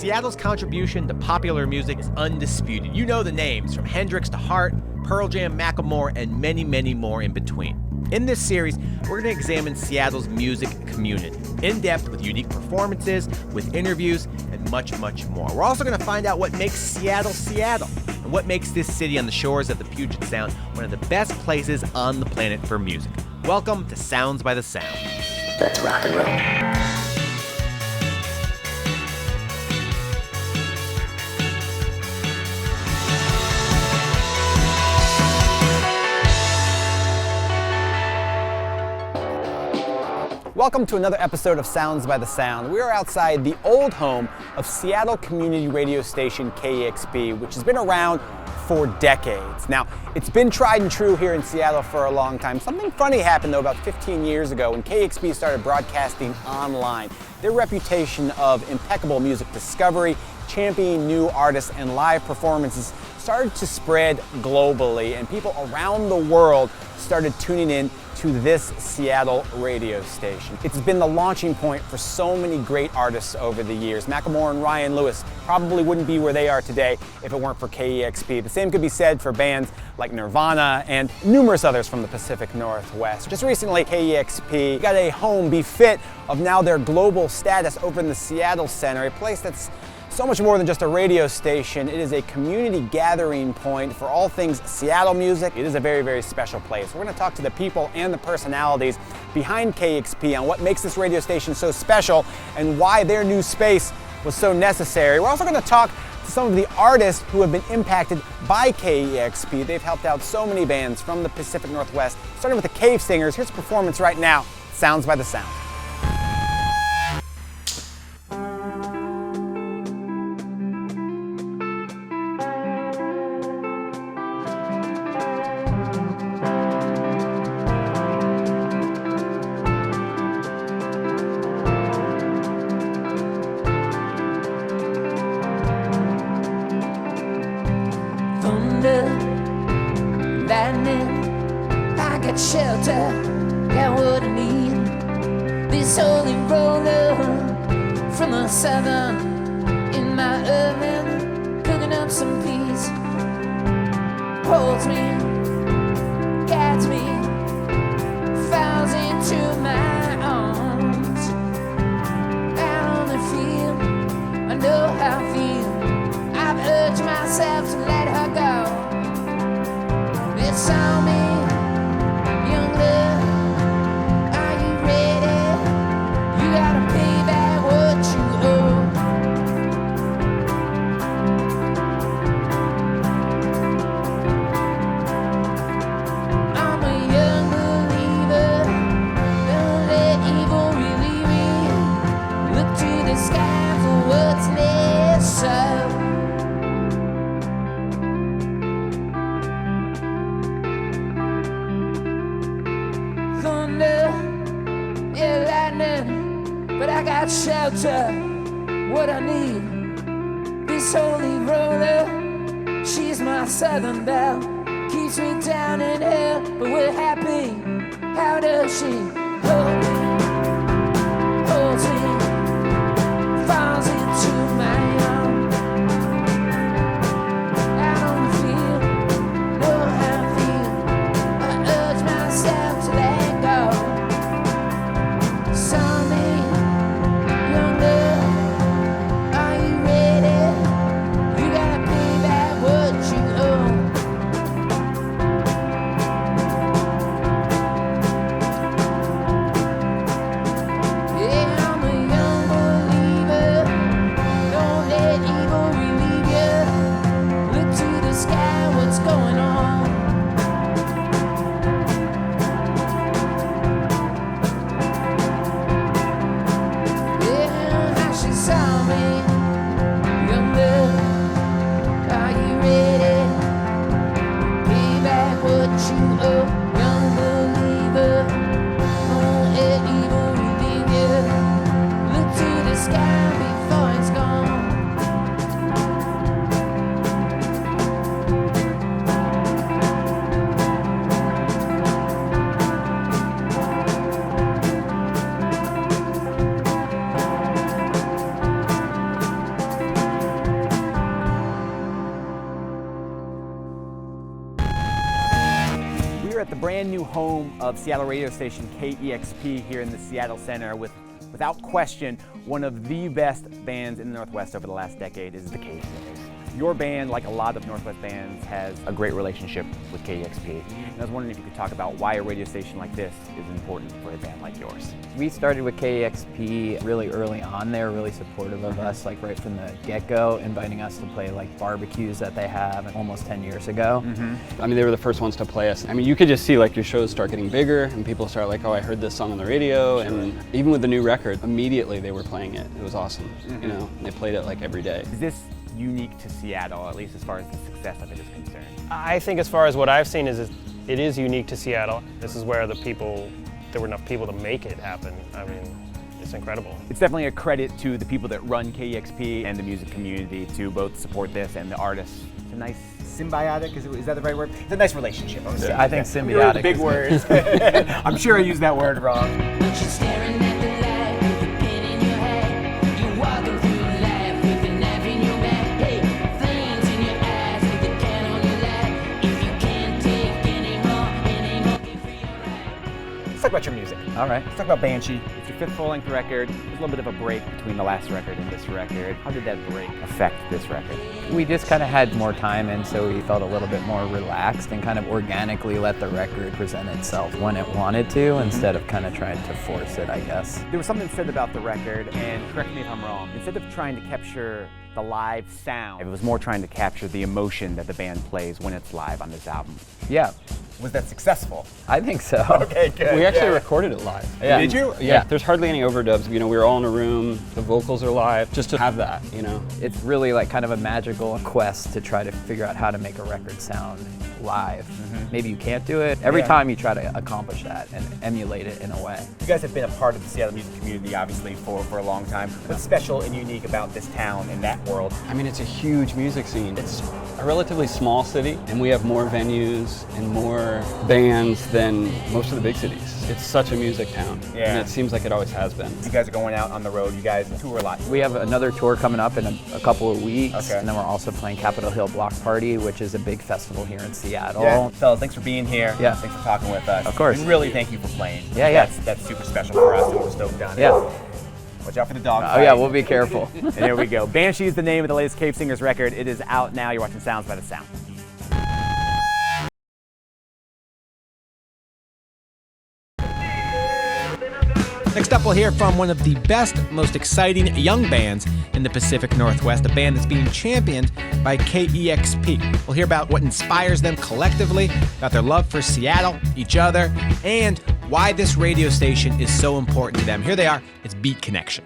Seattle's contribution to popular music is undisputed. You know the names, from Hendrix to Hart, Pearl Jam, Macklemore, and many, many more in between. In this series, we're going to examine Seattle's music community, in depth with unique performances, with interviews, and much, much more. We're also going to find out what makes Seattle, Seattle, and what makes this city on the shores of the Puget Sound one of the best places on the planet for music. Welcome to Sounds by the Sound. Let's rock and roll. Welcome to another episode of Sounds by the Sound. We are outside the old home of Seattle community radio station KEXP, which has been around for decades. Now, it's been tried and true here in Seattle for a long time. Something funny happened though about 15 years ago when KEXP started broadcasting online. Their reputation of impeccable music discovery, championing new artists, and live performances started to spread globally, and people around the world started tuning in to this Seattle radio station. It's been the launching point for so many great artists over the years. Macklemore and Ryan Lewis probably wouldn't be where they are today if it weren't for KEXP. The same could be said for bands like Nirvana and numerous others from the Pacific Northwest. Just recently, KEXP got a home befit of now their global status over in the Seattle Center, a place that's so much more than just a radio station. It is a community gathering point for all things Seattle music. It is a very, very special place. We're going to talk to the people and the personalities behind KEXP on what makes this radio station so special and why their new space was so necessary. We're also going to talk to some of the artists who have been impacted by KEXP. They've helped out so many bands from the Pacific Northwest, starting with the Cave Singers. Here's a performance right now, Sounds by the Sound. Lightning, I got shelter, got what I need. This holy roller from the southern in my oven, cooking up some peas. Holds me, guides me, falls into my arms. I only feel, I know how I feel. I've urged myself to let her go. It's on me, young love, are you ready? You gotta pay back what you owe. I'm a young believer, don't let evil really read. Look to the sky for what's less of. But I got shelter, what I need. This holy roller, she's my southern belle. Keeps me down in hell, but we're happy. How does she hold me, holds me, falls into my arms. I don't feel, know how I feel. I urge myself to let go. brand new home of Seattle radio station KEXP here in the Seattle Center with, without question, one of the best bands in the Northwest over the last decade is the K. Your band, like a lot of Northwest bands, has a great relationship with KEXP. And I was wondering if you could talk about why a radio station like this is important for a band like yours. We started with KEXP really early on. They were really supportive of us, like right from the get-go, inviting us to play like barbecues that they have almost 10 years ago. I mean, they were the first ones to play us. I mean, you could just see like your shows start getting bigger and people start like, oh, I heard this song on the radio. And even with the new record, immediately they were playing it. It was awesome. You know, they played it like every day. Is this unique to Seattle, at least as far as the success of it is concerned? I think as far as what I've seen is it is unique to Seattle. This is where there were enough people to make it happen. I mean, it's incredible. It's definitely a credit to the people that run KEXP and the music community to both support this and the artists. It's a nice symbiotic, is that the right word? It's a nice relationship. I think symbiotic. Big words. I'm sure I used that word wrong. When she's staring at the light with a pin in your head, you're walking through life with a knife in your back. Hey, flames in your eyes with a can on your lap. If you can't take anymore, give for your right. Let's talk about your music. All right. Let's talk about Banshee. It's your 5th full-length record. There's a little bit of a break between the last record and this record. How did that break affect this record? We just kind of had more time, and so we felt a little bit more relaxed and kind of organically let the record present itself when it wanted to, instead of kind of trying to force it, I guess. There was something said about the record, and correct me if I'm wrong, instead of trying to capture the live sound, it was more trying to capture the emotion that the band plays when it's live on this album. Yeah, Was that successful? I think so. Okay, good. We actually recorded it live. Yeah. Did you? Yeah, there's hardly any overdubs. You know, we were all in a room, the vocals are live, just to have that, you know. It's really like kind of a magical quest to try to figure out how to make a record sound live. Maybe you can't do it. Every time you try to accomplish that and emulate it in a way. You guys have been a part of the Seattle music community, obviously, for a long time. What's special and unique about this town and that world? I mean, it's a huge music scene. It's a relatively small city, and we have more venues and more bands than most of the big cities. It's such a music town, and it seems like it always has been. You guys are going out on the road. You guys tour a lot. We have another tour coming up in a couple of weeks, Okay. and then we're also playing Capitol Hill Block Party, which is a big festival here in Seattle. Yeah. Fellas, thanks for being here. Yeah. Thanks for talking with us. Of course. And really, thank you for playing. Yeah. That's super special for us, and we're stoked on it. Yeah. Watch out for the dog. Oh yeah, we'll be careful. And here we go. Banshee is the name of the latest Cave Singers record. It is out now. You're watching Sounds by the Sound. Next up, we'll hear from one of the best, most exciting young bands in the Pacific Northwest, a band that's being championed by KEXP. We'll hear about what inspires them collectively, about their love for Seattle, each other, and why this radio station is so important to them. Here they are. It's Beat Connection.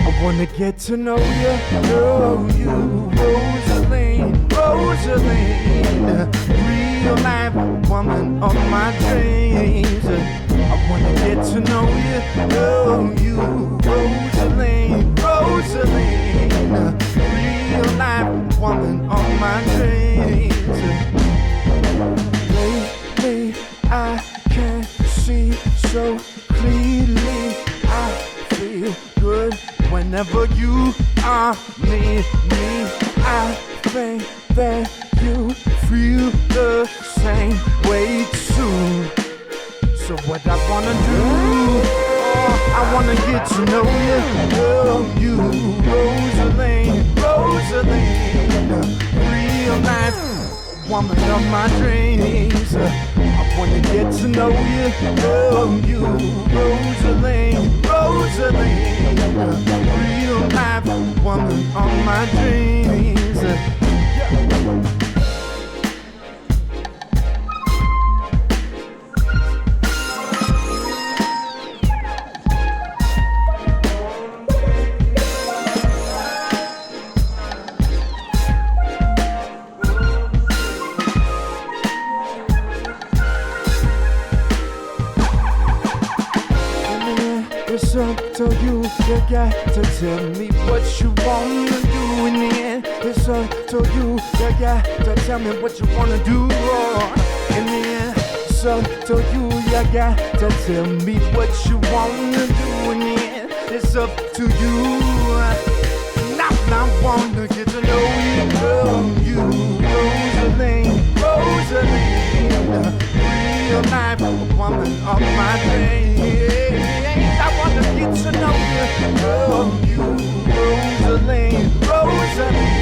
I wanna get to know you, Rosaline, real life woman of my dreams. I wanna get to know you, Rosaline, real life woman of my dreams. Lately, I can see so clearly. I feel good whenever you are near me. I think that you feel the same way too. So what I wanna do, I wanna get to know you, Rosaline, real life woman of my dreams. I wanna get to know you, Rosaline, real life woman of my dreams. It's up to you, you got to tell me what you wanna do in the end. It's up to you, you got to tell me what you wanna do in the end. It's up to you, you got to tell me what you wanna do in the end. It's up to you. Now I wanna get to know you, girl. You, Rosaline, Rosaline, real life woman of my dreams. I wanna get to know you, girl. You, Rosaline, Rosaline,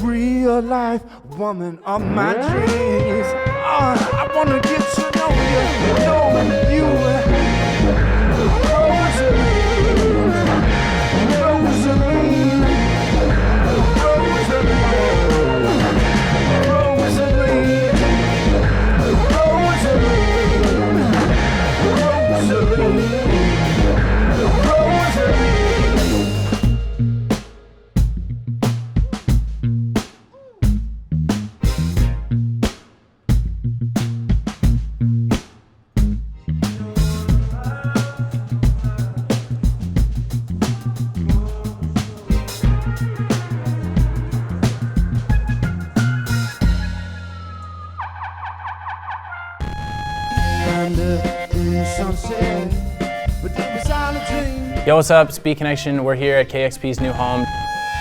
real life woman of my dreams. I wanna get to know you, Rosaline, Rosaline. Yo, what's up? It's Beat Connection. We're here at KEXP's new home.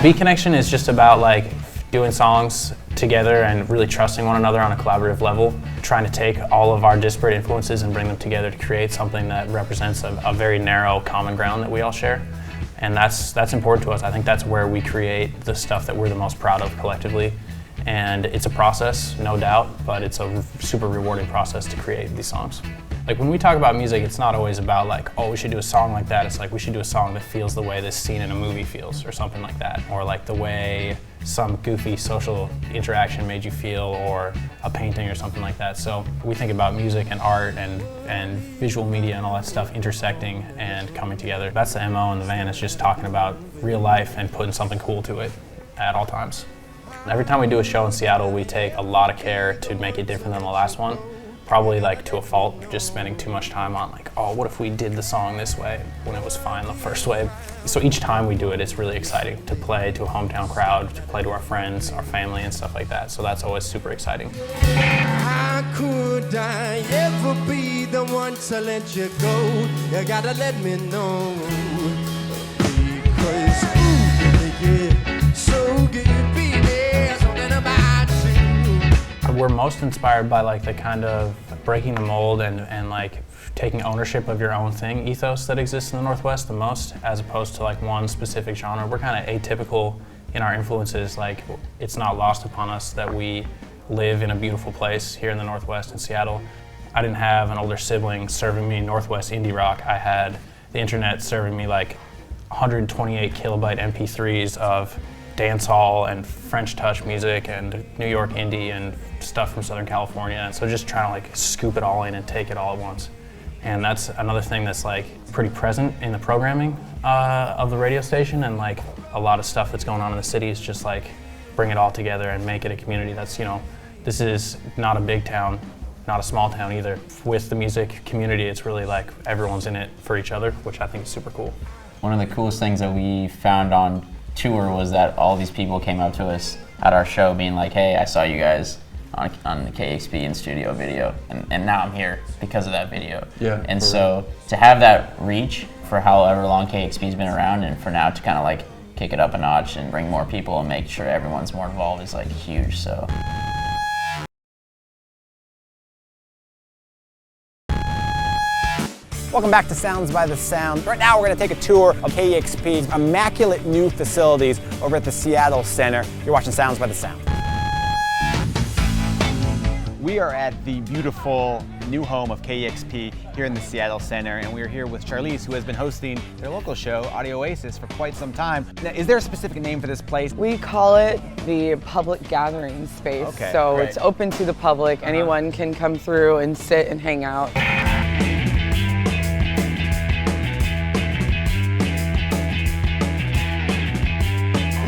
Beat Connection is just about like doing songs together and really trusting one another on a collaborative level, trying to take all of our disparate influences and bring them together to create something that represents a very narrow common ground that we all share. And that's important to us. I think that's where we create the stuff that we're the most proud of collectively. And it's a process, no doubt, but it's a super rewarding process to create these songs. Like when we talk about music, it's not always about like, oh, we should do a song like that. It's like we should do a song that feels the way this scene in a movie feels or something like that. Or like the way some goofy social interaction made you feel or a painting or something like that. So we think about music and art and visual media and all that stuff intersecting and coming together. That's the MO in the van, is just talking about real life and putting something cool to it at all times. Every time we do a show in Seattle, we take a lot of care to make it different than the last one. Probably like to a fault, just spending too much time on like, oh, what if we did the song this way when it was fine the first way? So each time we do it, it's really exciting to play to a hometown crowd, to play to our friends, our family and stuff like that. So that's always super exciting. How could I ever be the one to let you go? You gotta let me know. Because you get so good, baby, something about you. We're most inspired by like the kind of breaking the mold and like taking ownership of your own thing ethos that exists in the Northwest the most, as opposed to like one specific genre. We're kind of atypical in our influences. Like it's not lost upon us that we live in a beautiful place here in the Northwest in Seattle. I didn't have an older sibling serving me Northwest indie rock. I had the internet serving me like 128 kilobyte MP3s of dancehall and French touch music and New York indie and stuff from Southern California. And so just trying to like scoop it all in and take it all at once. And that's another thing that's like pretty present in the programming of the radio station, and like a lot of stuff that's going on in the city is just like bring it all together and make it a community that's, you know, this is not a big town, not a small town either. With the music community, it's really like everyone's in it for each other, which I think is super cool. One of the coolest things that we found on tour was that all these people came up to us at our show being like, hey, I saw you guys on the KEXP in studio video, and now I'm here because of that video. Yeah. And so to have that reach for however long KEXP's been around, and for now to kind of like kick it up a notch and bring more people and make sure everyone's more involved is like huge. So. Welcome back to Sounds by the Sound. Right now we're going to take a tour of KEXP's immaculate new facilities over at the Seattle Center. You're watching Sounds by the Sound. We are at the beautiful new home of KEXP here in the Seattle Center, and we're here with Charlize, who has been hosting their local show, Audio Oasis, for quite some time. Now, is there a specific name for this place? We call it the public gathering space. Okay, so great. It's open to the public. Anyone can come through and sit and hang out.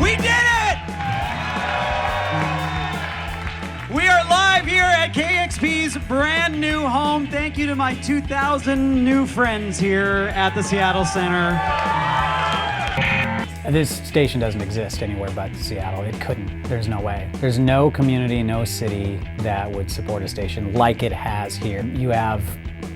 We did it! We are live here at at KEXP's brand new home. Thank you to my 2,000 new friends here at the Seattle Center. This station doesn't exist anywhere but Seattle. It couldn't. There's no way. There's no community, no city that would support a station like it has here. You have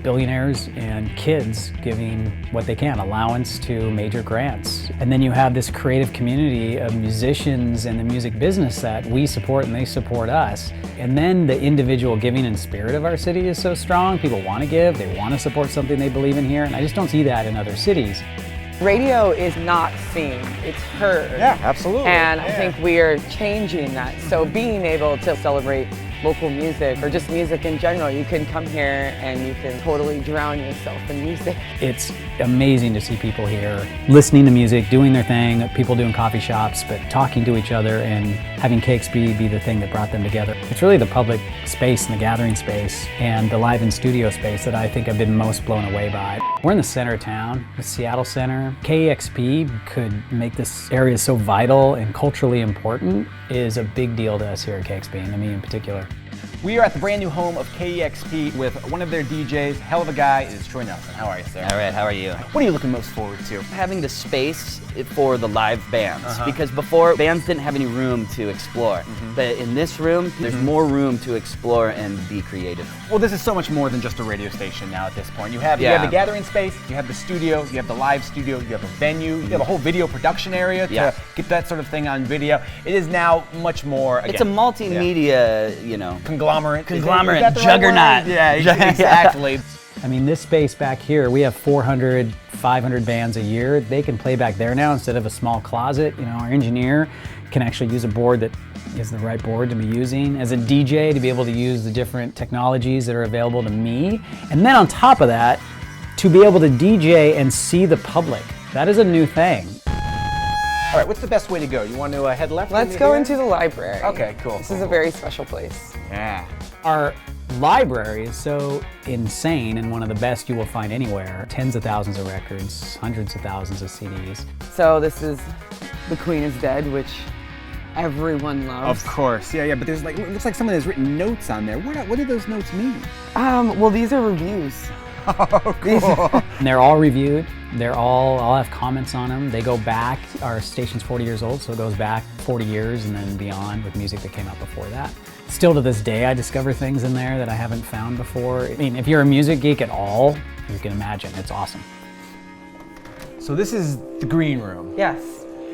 billionaires and kids giving what they can, allowance to major grants. And then you have this creative community of musicians and the music business that we support and they support us. And then the individual giving and spirit of our city is so strong. People want to give, they want to support something they believe in here, and I just don't see that in other cities. Radio is not seen, it's heard. Yeah, absolutely. And I think we are changing that. So being able to celebrate local music or just music in general, you can come here and you can totally drown yourself in music. It's amazing to see people here listening to music, doing their thing, people doing coffee shops, but talking to each other and having KEXP be the thing that brought them together. It's really the public space and the gathering space and the live in studio space that I think I've been most blown away by. We're in the center of town, the Seattle Center. KEXP could make this area so vital and culturally important is a big deal to us here at KEXP, and to me in particular. We are at the brand new home of KEXP with one of their DJs, hell of a guy, is Troy Nelson. How are you, sir? All right, how are you? What are you looking most forward to? Having the space for the live bands, because before bands didn't have any room to explore. But in this room, there's more room to explore and be creative. Well, this is so much more than just a radio station now at this point. You have the gathering space, you have the studio, you have the live studio, you have a venue, you have a whole video production area to get that sort of thing on video. It is now much more, again, it's a multimedia, you know, conglomerate, juggernaut. Right? Yeah, exactly. I mean, this space back here, we have 400, 500 bands a year. They can play back there now instead of a small closet. You know, our engineer can actually use a board that is the right board to be using. As a DJ, to be able to use the different technologies that are available to me. And then on top of that, to be able to DJ and see the public. That is a new thing. All right, what's the best way to go? You want to head left? Let's go into the library. Okay, cool. This is a very special place. Yeah. Our library is so insane and one of the best you will find anywhere. Tens of thousands of records, hundreds of thousands of CDs. So this is The Queen is Dead, which everyone loves. Of course, yeah, but there's like, it looks like someone has written notes on there. What do those notes mean? Well, these are reviews. Oh, cool. And they're all reviewed. They're all have comments on them. They go back. Our station's 40 years old, so it goes back 40 years and then beyond with music that came out before that. Still to this day, I discover things in there that I haven't found before. I mean, if you're a music geek at all, you can imagine. It's awesome. So this is the green room. Yes.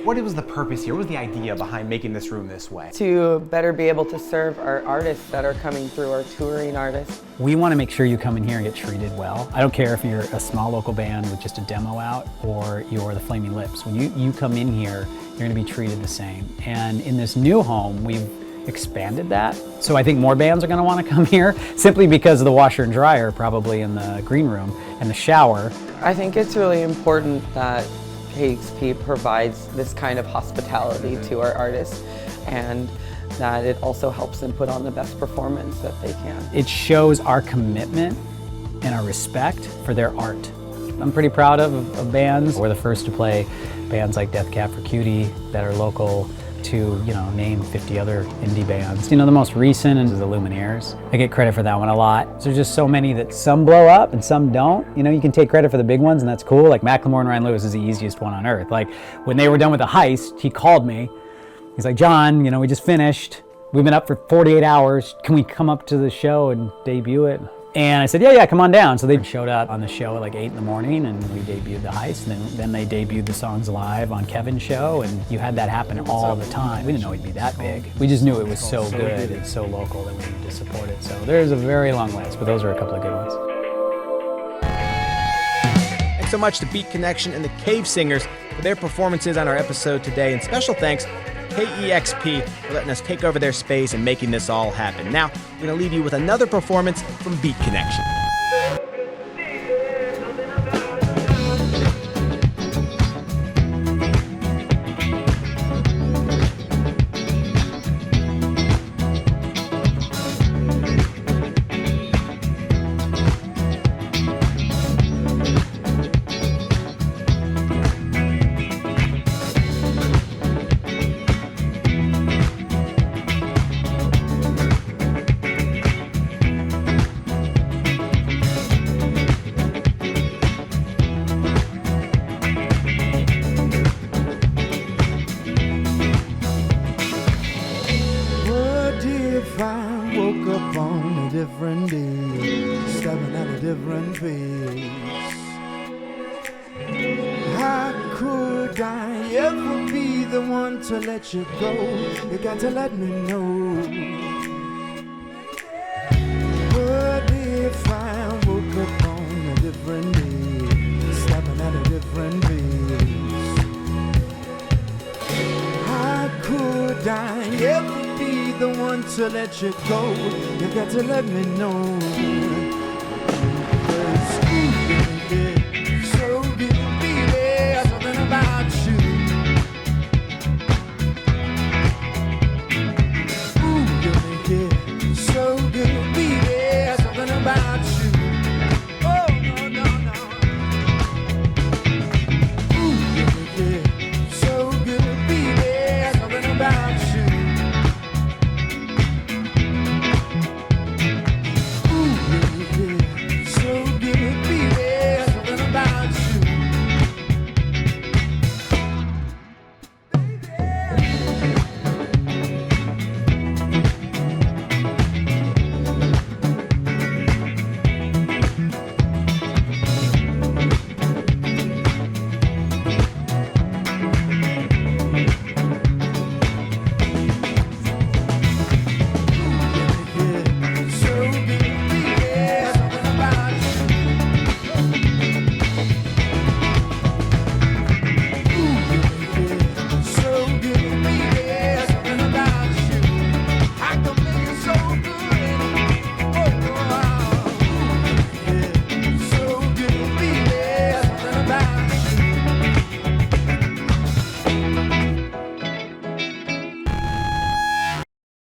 What was the purpose here? What was the idea behind making this room this way? To better be able to serve our artists that are coming through, our touring artists. We want to make sure you come in here and get treated well. I don't care if you're a small local band with just a demo out or you're the Flaming Lips. When you come in here, you're going to be treated the same. And in this new home, we've expanded that. So I think more bands are going to want to come here simply because of the washer and dryer probably in the green room and the shower. I think it's really important that KEXP provides this kind of hospitality to our artists and that it also helps them put on the best performance that they can. It shows our commitment and our respect for their art. I'm pretty proud of bands. We're the first to play bands like Death Cab for Cutie that are local to, name 50 other indie bands. The most recent is the Lumineers. I get credit for that one a lot. There's just so many that some blow up and some don't. You can take credit for the big ones and that's cool. Like Macklemore and Ryan Lewis is the easiest one on earth. Like when they were done with the heist, he called me. He's like, John, we just finished. We've been up for 48 hours. Can we come up to the show and debut it? And I said, yeah, come on down. So they showed up on the show at like 8 in the morning and we debuted The Heist. And then they debuted the songs live on Kevin's show. And you had that happen all the time. We didn't know he'd be that big. We just knew it was so good and so local that we needed to support it. So there's a very long list, but those are a couple of good ones. Thanks so much to Beat Connection and the Cave Singers for their performances on our episode today. And special thanks KEXP for letting us take over their space and making this all happen. Now, we're going to leave you with another performance from Beat Connection. different place. How could I ever be the one to let you go? You got to let me know. What if I woke up on a different day, stepping at a different pace? How could I ever be the one to let you go? You got to let me know.